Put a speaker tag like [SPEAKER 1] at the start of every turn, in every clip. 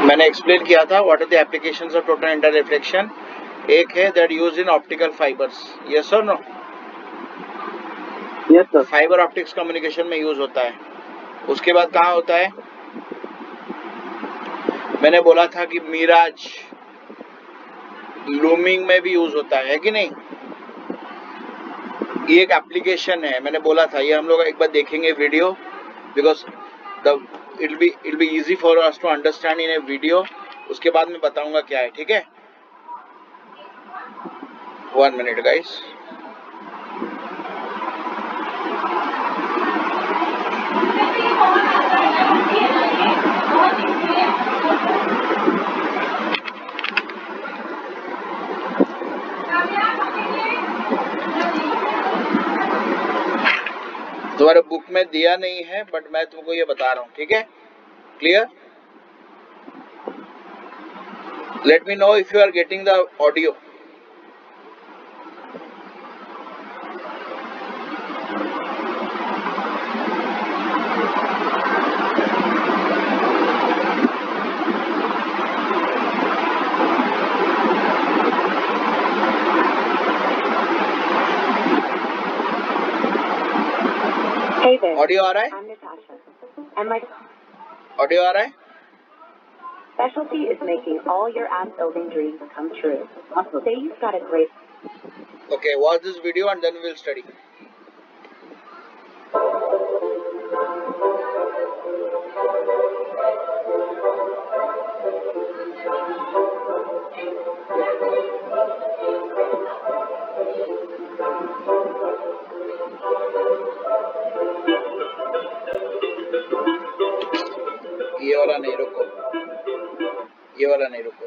[SPEAKER 1] मैंने एक्सप्लेन किया था what are the applications of total internal reflection. एक है that used in optical fibres. Yes और no?
[SPEAKER 2] Yes sir.
[SPEAKER 1] Fibre optics communication में यूज होता है. उसके बाद कहाँ होता है? मैंने बोला था कि मिराज लूमिंग में भी यूज होता है कि नहीं? ये एक एप्लीकेशन है, मैंने बोला था. ये हम लोग एक बार देखेंगे video, because the it be easy for us to understand in a video. उसके बाद मैं बताऊंगा क्या है. ठीक है, 1 मिनट गाइस. तुम्हारे बुक में दिया नहीं है, बट मैं तुमको ये बता रहा हूँ. ठीक है, clear? Let me know if you are getting the audio.
[SPEAKER 3] Hey there.
[SPEAKER 1] Audio आ रहा है?
[SPEAKER 3] I'm Natasha. And my
[SPEAKER 1] audio आ रहा है?
[SPEAKER 3] specialty is making all your app building dreams come true. Say you've got a great...
[SPEAKER 1] Okay, watch this video and then we'll study. ये वाला नहीं, रुको. ये वाला नहीं, रुको.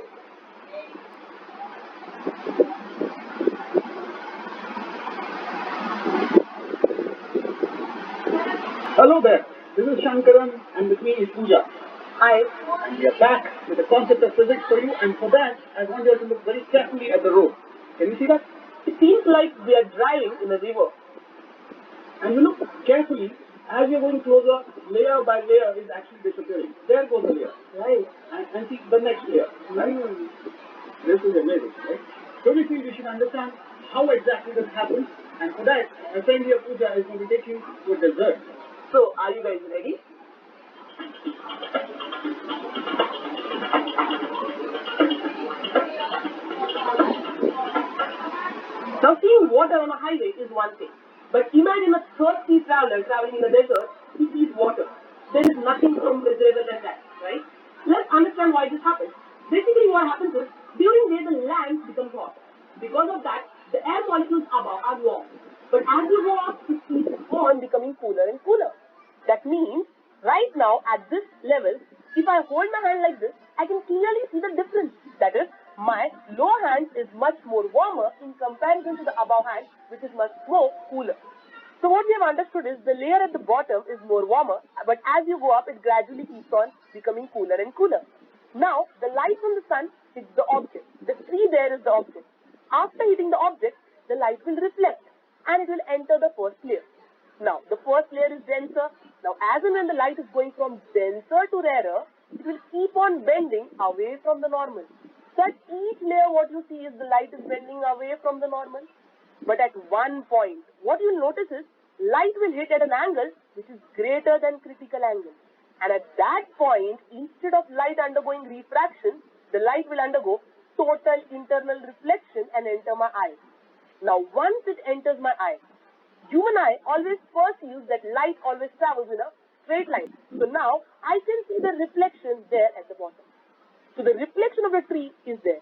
[SPEAKER 2] Hello there. This is Shankaran, and with me is Pooja.
[SPEAKER 3] Hi.
[SPEAKER 2] And we are back with a concept of physics for you, and for that, I want you to look very carefully at the road. Can you see that? It seems like we are driving in a river. And you look carefully, as you're going closer, layer by layer is actually disappearing. There goes the layer.
[SPEAKER 3] Right.
[SPEAKER 2] And see the next layer. Right? This is amazing, right? So we feel we should understand how exactly this happens, and for that, my friend here, Pooja, is going to take you to a dessert.
[SPEAKER 3] So, are you guys ready? Now, seeing water on a highway is one thing. But imagine a thirsty traveler traveling in the desert who sees water. There is nothing more miserable than that, right? Let's understand why this happens. Basically, what happens is, during day, the land becomes hot. Because of that, the air molecules above are warm. But as you go up, it keeps on becoming cooler and cooler. That means, right now, at this level, if I hold my hand like this, I can clearly see the difference. That is, my lower hand is much more warmer in comparison to the above hand, which is much more cooler. So what we have understood is the layer at the bottom is more warmer, but as you go up, it gradually keeps on becoming cooler and cooler. Now, the light from the sun hits the object. The tree there is the object. After hitting the object, the light will reflect and it will enter the first layer. Now, the first layer is denser. Now, as and when the light is going from denser to rarer, it will keep on bending away from the normal. So at each layer, what you see is the light is bending away from the normal. But at one point, what you will notice is light will hit at an angle which is greater than critical angle. And at that point, instead of light undergoing refraction, the light will undergo total internal reflection and enter my eye. Now, once it enters my eye, human eye always perceives that light always travels in a straight line. So now, I can see the reflection there at the bottom. So the reflection of the tree is there.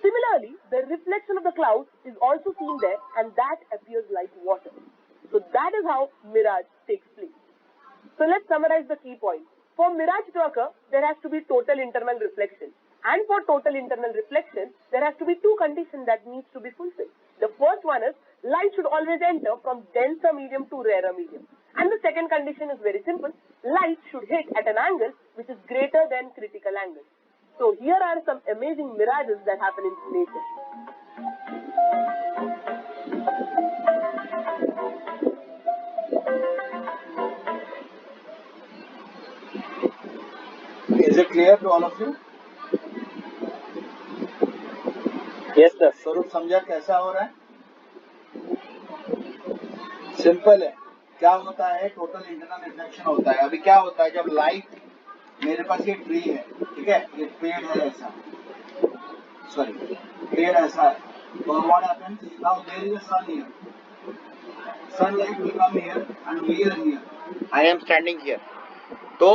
[SPEAKER 3] Similarly, the reflection of the clouds is also seen there, and that appears like water. So that is how mirage takes place. So let's summarize the key points. For mirage to occur, there has to be total internal reflection. And for total internal reflection, there has to be two conditions that needs to be fulfilled. The first one is light should always enter from denser medium to rarer medium. And the second condition is very simple. Light should hit at an angle which is greater than critical angle. So here are some amazing mirages that happen in nature.
[SPEAKER 1] Is it clear to all of you?
[SPEAKER 2] Yes, sir.
[SPEAKER 1] स्वरूप समझा कैसा हो रहा है? Simple है. क्या होता है? टोटल इंटरनल रिफ्लेक्शन होता है. अभी क्या होता है जब लाइट, मेरे पास ये ट्री है, ठीक है, ये पेड़ है ऐसा, सॉरी पेड़ ऐसा है, तो what happens now there is a sun here, sunlight will come here and we are here. I am standing here. तो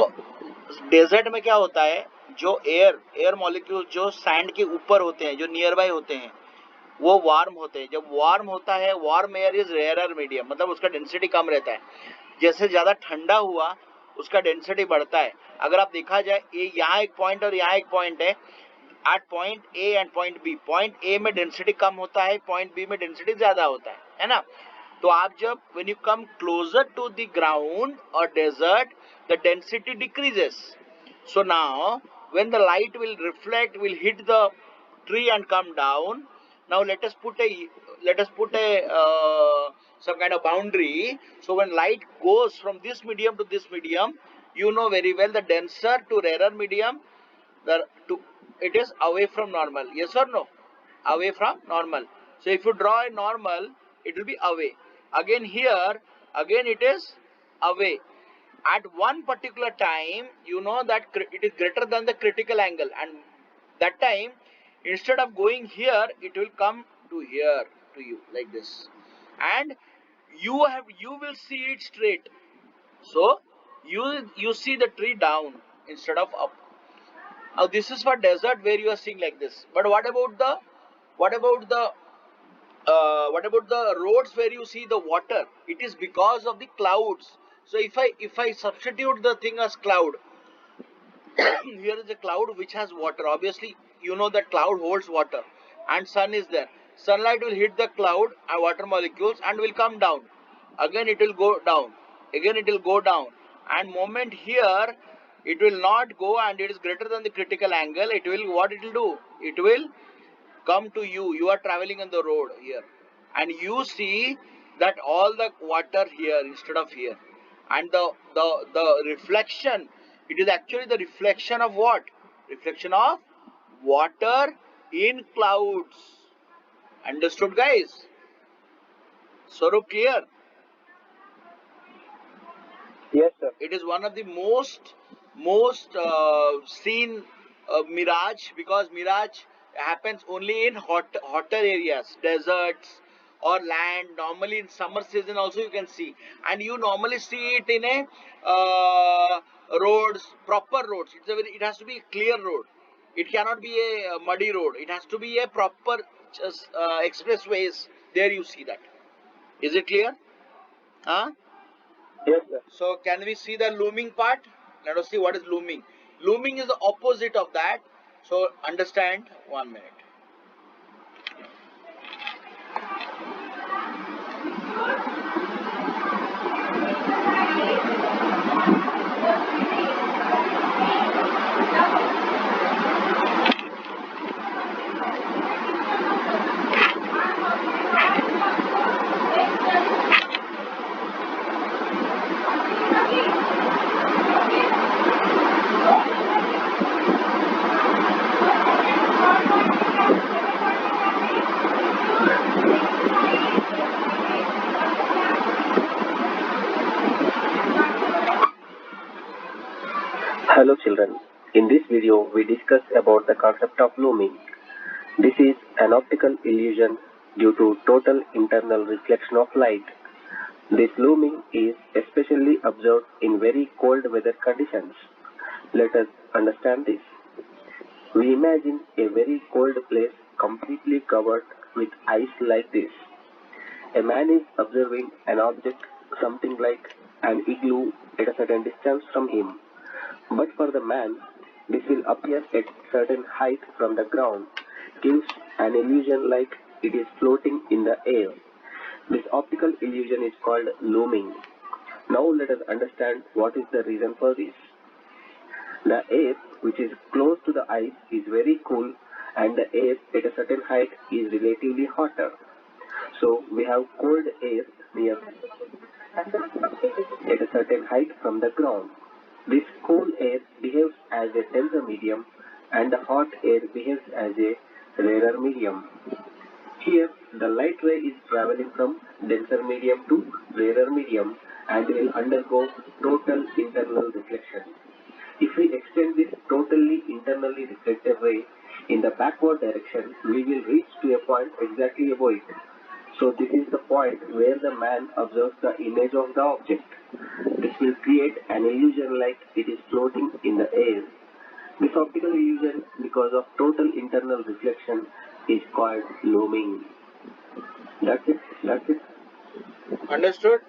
[SPEAKER 1] डेजर्ट में क्या होता है, जो एयर मॉलिक्यूल जो सैंड के ऊपर होते हैं, जो नियर बाय होते हैं, वो वार्म होते हैं. जब वार्म होता है, warm air is rarer medium, मतलब उसका डेंसिटी कम रहता है. जैसे ज्यादा ठंडा हुआ उसका डेंसिटी बढ़ता है. अगर आप देखा जाए, ये यहाँ एक पॉइंट और यहाँ एक पॉइंट है, at point a and point b. Point a में डेंसिटी कम होता है, पॉइंट बी में डेंसिटी ज्यादा होता है ना. तो आप जब when you come closer to the ground or desert, the density decreases. So now when the light will reflect, will hit the tree and come down. Now let us put a some kind of boundary. So when light goes from this medium to this medium, you know very well the denser to rarer medium, it is away from normal. Yes or no? Away from normal. So if you draw a normal, it will be away. Again here, again it is away. At one particular time, you know that it is greater than the critical angle, and that time, instead of going here, it will come to here to you like this, and you will see it straight. So you see the tree down instead of up. Now this is for desert where you are seeing like this. But what about the roads where you see the water? It is because of the clouds. So if I substitute the thing as cloud, here is a cloud which has water. Obviously, you know that cloud holds water, and sun is there. Sunlight will hit the cloud and water molecules and will come down. Again it will go down. Again it will go down. And moment here, it will not go, and it is greater than the critical angle. It will, what it will do? It will come to you. You are traveling on the road here, and you see that all the water here instead of here, and the reflection, it is actually the reflection of what? Reflection of water in clouds. Understood, guys? Swarup, clear?
[SPEAKER 2] Yes, sir.
[SPEAKER 1] It is one of the most seen mirage, because mirage happens only in hotter areas, deserts or land. Normally in summer season also you can see, and you normally see it in a roads, proper roads. It has to be a clear road. It cannot be a muddy road. It has to be a proper expressways. There you see that. Is it clear? Huh?
[SPEAKER 2] Yes, sir.
[SPEAKER 1] So can we see the looming part? Let us see what is looming. Looming is the opposite of that. So understand. 1 minute.
[SPEAKER 4] Hello children, in this video we discuss about the concept of looming. This is an optical illusion due to total internal reflection of light. This looming is especially observed in very cold weather conditions. Let us understand this. We imagine a very cold place completely covered with ice like this. A man is observing an object something like an igloo at a certain distance from him. But for the man, this will appear at certain height from the ground, gives an illusion like it is floating in the air. This optical illusion is called looming. Now let us understand what is the reason for this. The air which is close to the ice is very cool, and the air at a certain height is relatively hotter. So we have cold air near at a certain height from the ground. This cool air behaves as a denser medium and the hot air behaves as a rarer medium. Here, the light ray is traveling from denser medium to rarer medium and will undergo total internal reflection. If we extend this totally internally reflected ray in the backward direction, we will reach to a point exactly above it. So this is the point where the man observes the image of the object. This will create an illusion like it is floating in the air. This optical illusion, because of total internal reflection, is called looming. That's it.
[SPEAKER 1] Understood?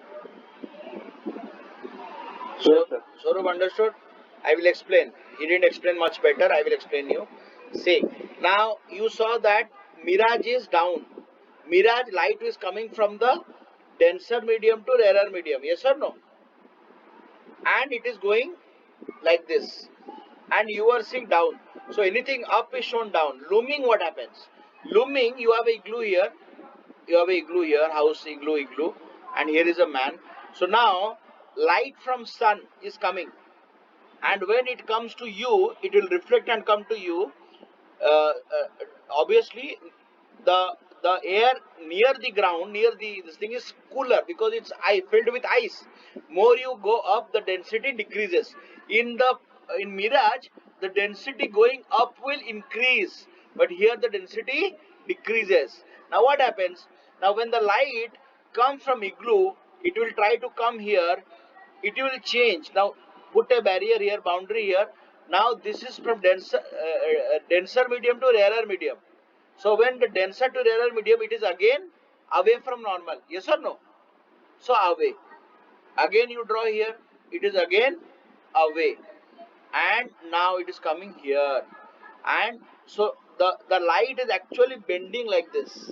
[SPEAKER 4] Yes, sir.
[SPEAKER 1] Saurabh understood? I will explain. He didn't explain much better. I will explain you. See, now you saw that mirage is down. Mirage light is coming from the denser medium to rarer medium. Yes or no? And it is going like this. And you are seeing down. So anything up is shown down. Looming, what happens? Looming, you have a igloo here. You have a igloo here, house, igloo. And here is a man. So now, light from sun is coming. And when it comes to you, it will reflect and come to you. Obviously, the air near the ground, this thing is cooler because it's filled with ice. More you go up, the density decreases. In mirage, the density going up will increase, but here the density decreases. Now what happens? Now when the light comes from igloo, it will try to come here. It will change. Now put a barrier here, boundary here. Now this is from denser medium to rarer medium. So when the denser to rarer medium, it is again away from normal. Yes or no? So away. Again you draw here. It is again away. And now it is coming here. And so the light is actually bending like this.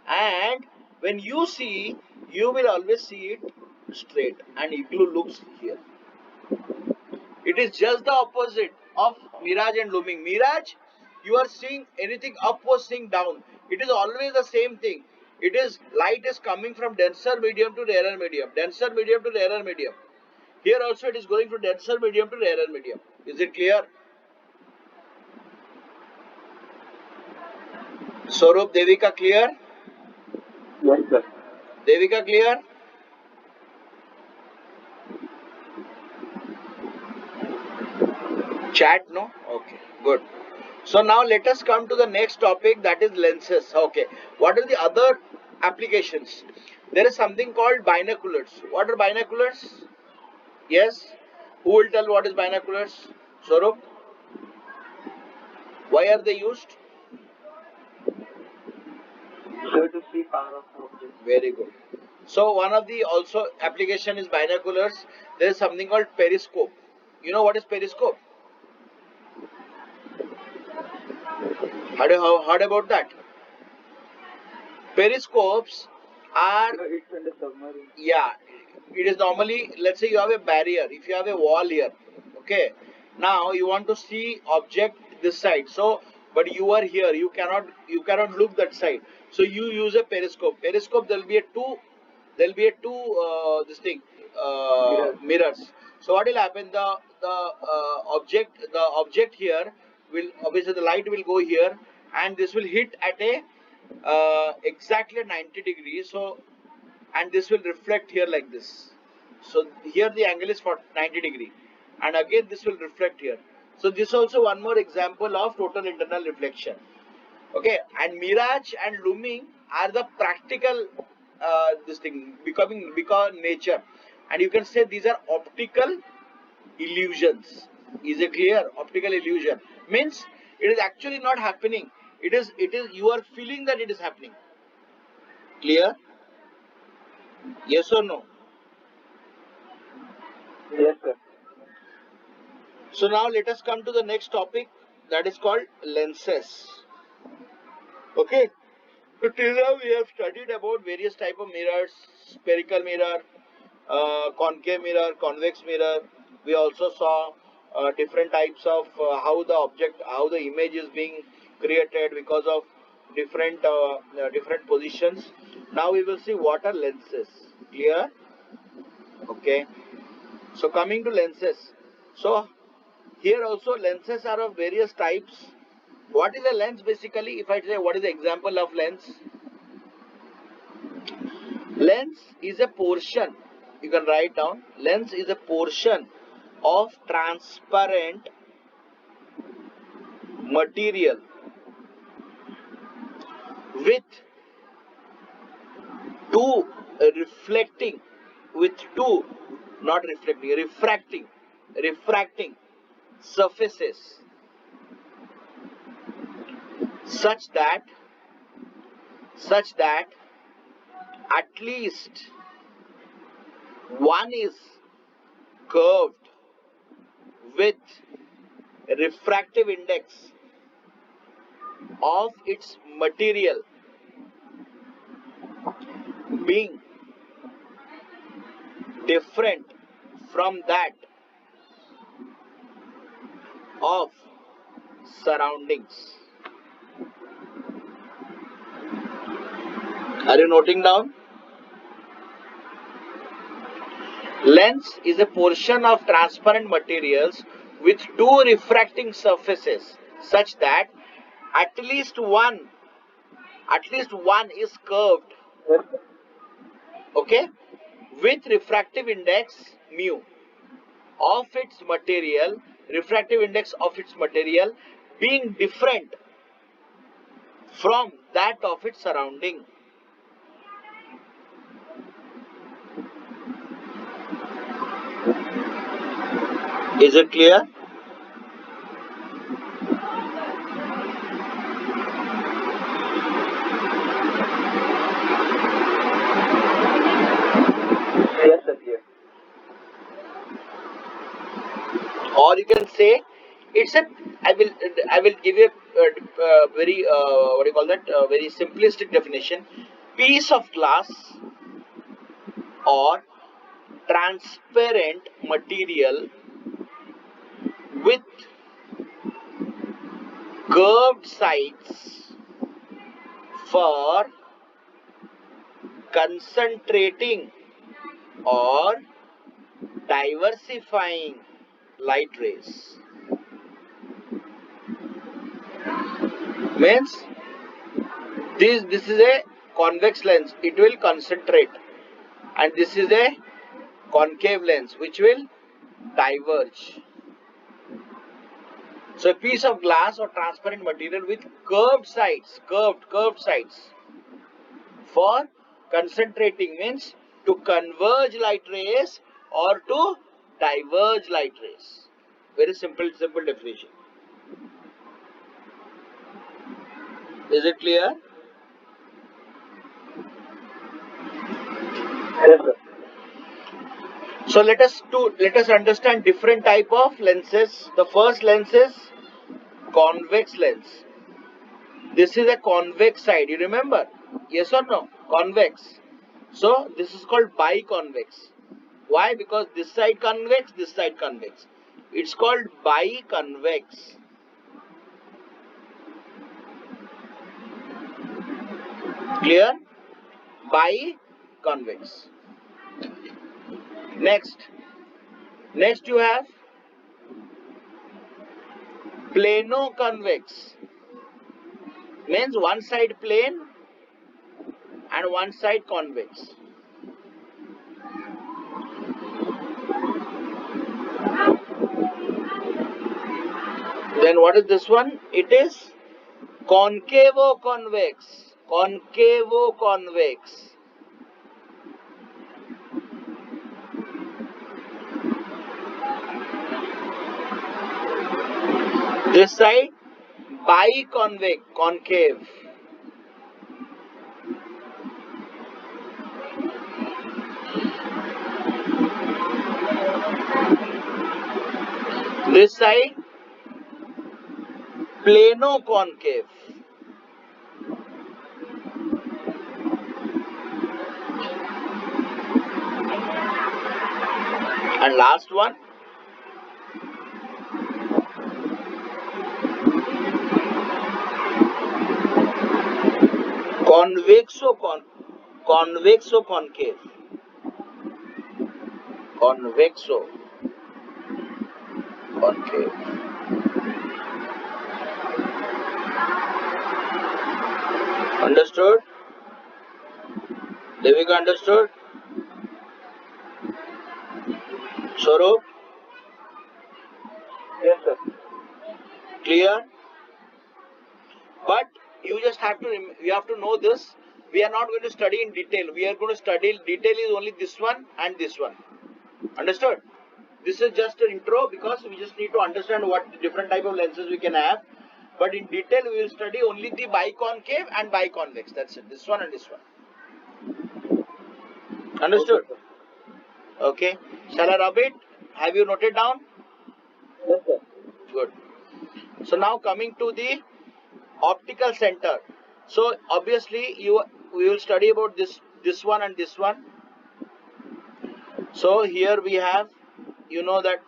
[SPEAKER 1] And when you see, you will always see it straight. And igloo looks here. It is just the opposite of mirage and looming. Mirage, you are seeing anything up or seeing down. It is always the same thing. It is light is coming from denser medium to rarer medium. Denser medium to rarer medium. Here also it is going from denser medium to rarer medium. Is it clear? Saurabh, Devika clear?
[SPEAKER 4] Yes, sir.
[SPEAKER 1] Devika clear? Chat, no? Okay, good. So now let us come to the next topic, that is lenses. Okay, what are the other applications? There is something called binoculars. What are binoculars? Yes? Who will tell what is binoculars? Saurabh? Why are they used?
[SPEAKER 4] So to see far off objects.
[SPEAKER 1] Very good. So one of the also application is binoculars. There is something called periscope. You know what is periscope? Heard about that? Periscopes are,
[SPEAKER 2] It's in the submarine.
[SPEAKER 1] yeah, it is normally, let's say you have a barrier. If you have a wall here, okay, now you want to see object this side. So, but you are here, you cannot look that side. So you use a periscope. Periscope, there will be a two this thing mirrors. So what will happen? The object here will, obviously the light will go here, and this will hit at a exactly 90 degrees. So, and this will reflect here like this. So here the angle is for 90 degree, and again this will reflect here. So this also one more example of total internal reflection. Okay, and mirage and looming are the practical this thing because nature, and you can say these are optical illusions. Is it clear? Optical illusion means it is actually not happening. It is you are feeling that it is happening. Clear? Yes or no?
[SPEAKER 4] Yes, sir.
[SPEAKER 1] So now let us come to the next topic, that is called lenses. Okay. So till now we have studied about various type of mirrors: spherical mirror, concave mirror, convex mirror. We also saw different types of how the image is being created because of different positions. Now we will see what are lenses. Clear? Okay. So coming to lenses. So here also lenses are of various types. What is a lens basically? If I say what is the example of lens? Lens is a portion, you can write down, lens is a portion of transparent material with two reflecting, with two, not reflecting, refracting surfaces such that at least one is curved with refractive index of its material being different from that of surroundings. Are you noting down? Lens is a portion of transparent materials with two refracting surfaces such that at least one is curved, okay, with refractive index mu of its material, refractive index of its material being different from that of its surrounding. Is it clear?
[SPEAKER 4] Yes, sir, clear.
[SPEAKER 1] Or you can say it's a, I will give you a very what do you call that, very simplistic definition. Piece of glass or transparent material with curved sides for concentrating or diversifying light rays. Means this is a convex lens, it will concentrate, and this is a concave lens which will diverge. So a piece of glass or transparent material with curved sides for concentrating means to converge light rays or to diverge light rays. Very simple definition. Is it clear?
[SPEAKER 4] Yes, sir.
[SPEAKER 1] So let us understand different type of lenses. The first lens is convex lens. This is a convex side. You remember? Yes or no? Convex. So this is called biconvex. Why? Because this side convex, this side convex. It's called biconvex. Clear? Biconvex. Next you have plano-convex. Means one side plane and one side convex. Then what is this one? It is concavo-convex. Concavo-convex. This side biconvex, concave. This side plano-concave. And last one, convexo-concave. Convexo. concave. Understood? Devika, understood? Swaroop,
[SPEAKER 2] Yes, sir.
[SPEAKER 1] clear? But you just have to you have to know this. We are not going to study in detail. We are going to study detail is only this one and this one. Understood? This is just an intro because we just need to understand what different type of lenses we can have. But in detail, we will study only the biconcave and biconvex. That's it. This one and this one. Understood? Okay. Shall I rub it? Have you noted down?
[SPEAKER 2] Yes, sir.
[SPEAKER 1] Good. So now coming to the optical center. So obviously we will study about this one and this one. So here we have, you know, that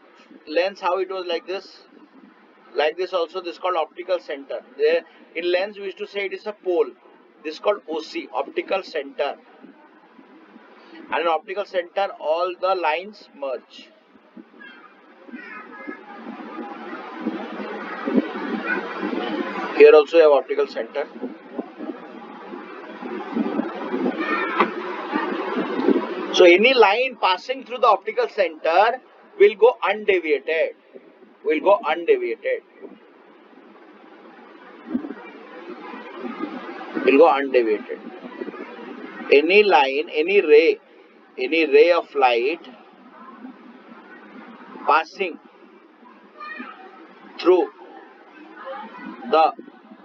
[SPEAKER 1] lens, how it was like this also. This is called optical center. There in lens we used to say it is a pole. This is called OC, optical center. And in optical center all the lines merge. Here also you have optical center. So any line passing through the optical center will go undeviated. Will go undeviated. Will go undeviated. Any line, any ray of light passing through the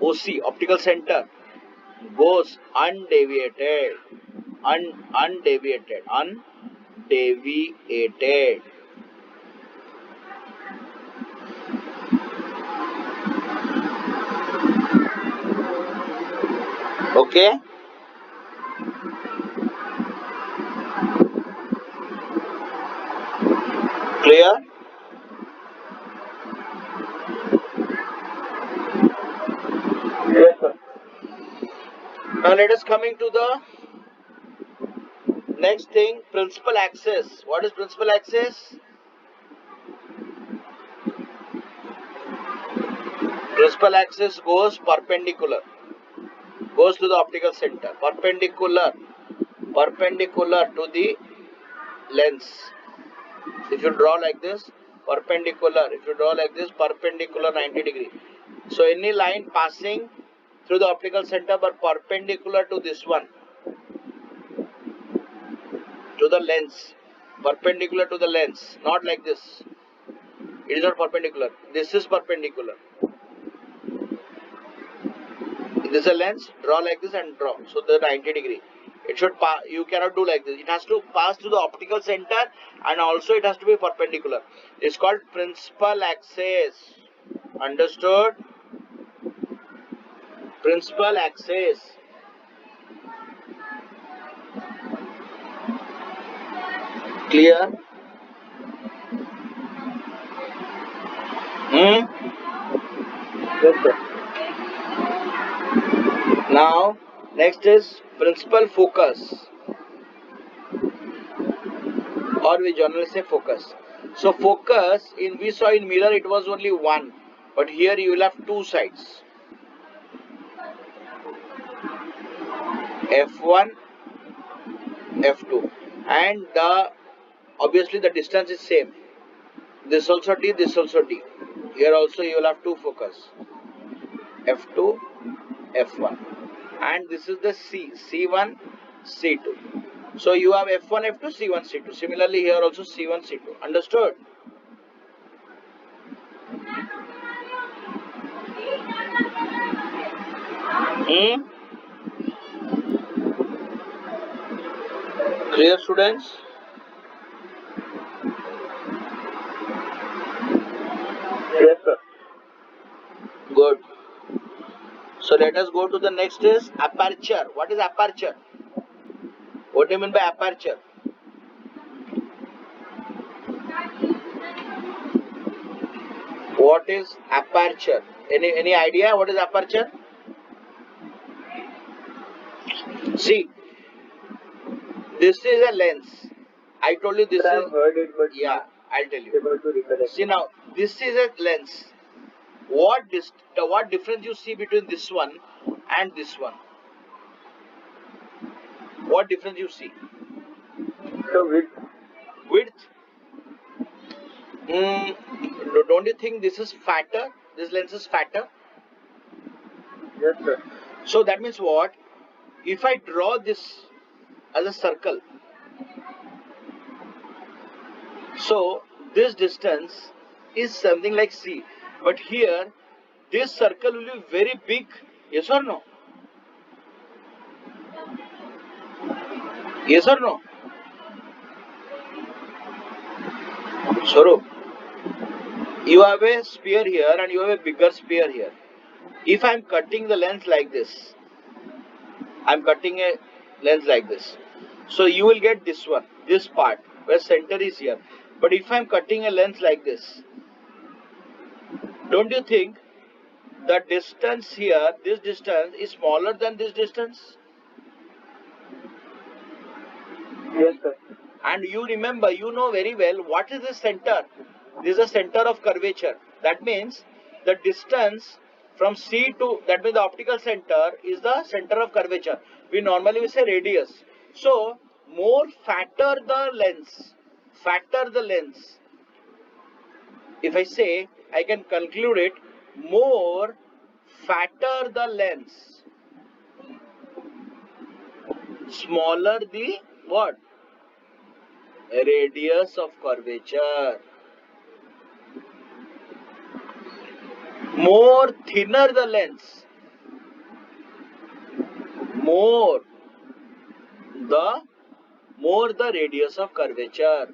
[SPEAKER 1] OC, optical center, goes undeviated. Undeviated. Okay? Clear?
[SPEAKER 2] Yes, sir.
[SPEAKER 1] Now let us coming to the next thing, principal axis. What is principal axis? Principal axis goes perpendicular. Goes to the optical center. Perpendicular to the lens. If you draw like this, perpendicular. If you draw like this, perpendicular 90 degree. So any line passing through the optical center but perpendicular to this one, to the lens, perpendicular to the lens, not like this. It is not perpendicular. This is perpendicular. This is a lens. Draw like this and draw. So the 90 degree. It should pass. You cannot do like this. It has to pass through the optical center and also it has to be perpendicular. It's called principal axis. Understood? Principal axis. Clear?
[SPEAKER 2] Yes, sir.
[SPEAKER 1] Now, next is principal focus, or we generally say focus. So focus, we saw in mirror it was only one, but here you will have two sides. F1, F2, and obviously the distance is same. This also D, this also D. Here also you will have two focus, F2, F1, and this is the C1, C2. So you have F1, F2, C1, C2. Similarly here also C1, C2. Understood? Clear, students?
[SPEAKER 2] Yes, sir.
[SPEAKER 1] Good. So let us go to the next is aperture. What is aperture? What do you mean by aperture? What is aperture? Any idea what is aperture? See, this is a lens. I told you this
[SPEAKER 2] I
[SPEAKER 1] is.
[SPEAKER 2] have heard it, but
[SPEAKER 1] Yeah, I'll tell you.
[SPEAKER 2] able to recollect.
[SPEAKER 1] See now, this is a lens. What difference you see between this one and this one? What difference you see?
[SPEAKER 4] So with
[SPEAKER 1] Width. Don't you think this is fatter? This lens is fatter.
[SPEAKER 4] yes sir.
[SPEAKER 1] So that means what? If I draw this as a circle, so this distance is something like C. But here, this circle will be very big. Yes or no? Yes or no? Swaroop, you have a sphere here and you have a bigger sphere here. If I am cutting the lens like this, I am cutting a lens like this. So you will get this one, this part where center is here. But if I am cutting a lens like this, don't you think the distance here, this distance is smaller than this distance?
[SPEAKER 4] Yes sir.
[SPEAKER 1] And you remember, you know very well what is the center. This is the center of curvature. That means the distance from C to, that means the optical center is the center of curvature. We normally say radius. So more fatter the lens, if I say, I can conclude it, more fatter the lens, smaller the what? Radius of curvature. More thinner the lens, more the radius of curvature.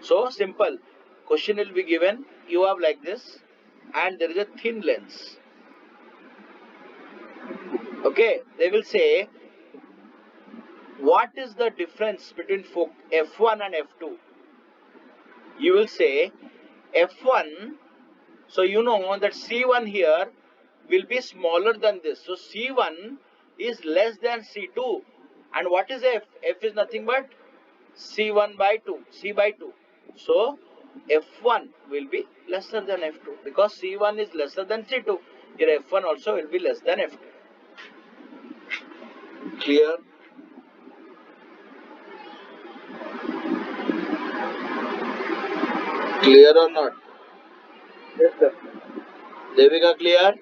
[SPEAKER 1] So simple. Question will be given. You have like this, and there is a thin lens. Okay, they will say, what is the difference between f1 and f2? You will say f1. So you know that C1 here will be smaller than this. So C1 is less than C2. And what is F? F is nothing but C1 by 2, C by 2. So F1 will be lesser than F2 because C1 is lesser than C2. Here F1 also will be less than F2. Clear? Clear or not?
[SPEAKER 4] Yes sir.
[SPEAKER 1] Devika, clear?